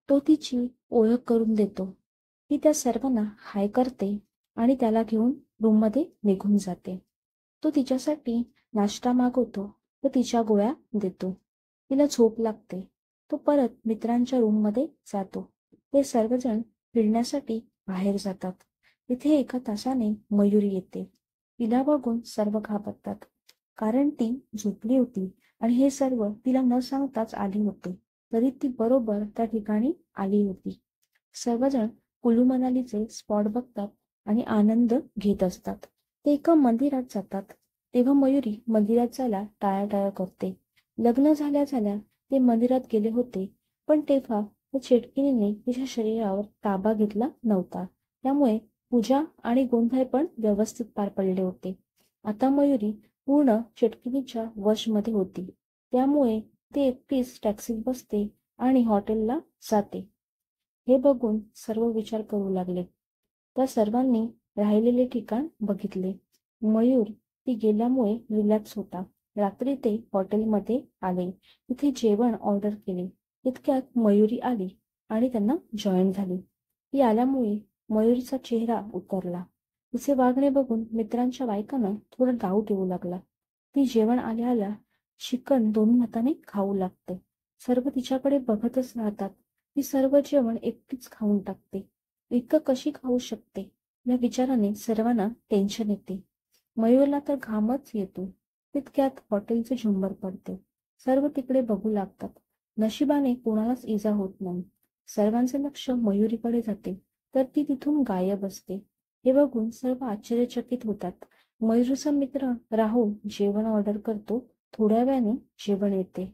तो तिची ओळख करून देतो. ती त्या सर्वांना हाय करते आणि त्याला घेऊन रूममध्ये निघून जाते. तो तिच्यासाठी नाश्ता मागवतो व तिच्या गोळ्या देतो. तिला झोप लागते. तो परत मित्रांच्या रूममध्ये जातो. ते सर्वजण फिरण्यासाठी बाहेर जातात. तिथे एका तासाने मयुरी येते. तिला बघून सर्व घाबरतात, कारण ती झोपली होती आणि हे सर्व तिला न सांगताच आली होती. तरी ती बरोबर त्या ठिकाणी आली होती. सर्वजण कुलू मनालीचे स्पॉट बघतात आणि आनंद घेत असतात. ते एका मंदिरात जातात. तेव्हा मयुरी मंदिरात जायला टाळाटाळ करते. लग्न झाल्या झाल्या ते मंदिरात गेले होते, पण तेव्हा त्या चेटकिणीने तिच्या शरीरावर ताबा घेतला नव्हता. त्यामुळे पूजा आणि गोंधळ पण व्यवस्थित पार पडले होते. आता मयुरी पूर्ण चेटकिणीच्या वशमध्ये होती. त्यामुळे ती एकटीच टॅक्सीत बसते आणि हॉटेलला जाते. हे बघून सर्व विचार करू लागले. त्या सर्वांनी राहिलेले ठिकाण बघितले. मयूर ती गेल्यामुळे रिलॅक्स होता. रात्री ते हॉटेलमध्ये आले. तिथे जेवण ऑर्डर केले. इतक्यात मयुरी आली आणि त्यांना जॉईन झाली. ती आल्यामुळे मयुरीचा चेहरा उतरला. तिचे वागणे बघून मित्रांच्या बायकांना थोडा डाऊट येऊ लागला. ती जेवण आल्या आल्या चिकन दोन्ही हाताने खाऊ लागते. सर्व तिच्याकडे बघतच राहतात. ती सर्व जेवण एकटीच खाऊन टाकते. इतकं कशी खाऊ शकते या विचाराने सर्वांना टेन्शन येते. मयूरला तर घामच येतो. तितक्यात हॉटेलचे झुंबर पडते. सर्व तिकडे बघू लागतात. नशिबाने कोणालाच इजा होत नाही. सर्वांचे लक्ष मयुरीकडे जाते, तर ती तिथून गायब असते. हे बघून सर्व आश्चर्यचकित होतात. मयुरीचा मित्र राहुल जेवण ऑर्डर करतो. थोड्या वेळाने जेवण येते.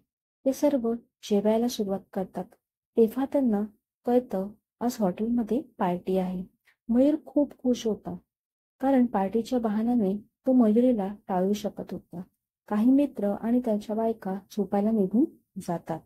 ते सर्व जेवायला सुरुवात करतात. तेव्हा त्यांना कळतं आज हॉटेलमध्ये पार्टी आहे. मयूर खूप खुश होता, कारण पार्टीच्या बहाण्याने तो मयुरीला टाळू शकत होता. काही मित्र आणि त्यांच्या बायका झोपायला निघून जातात.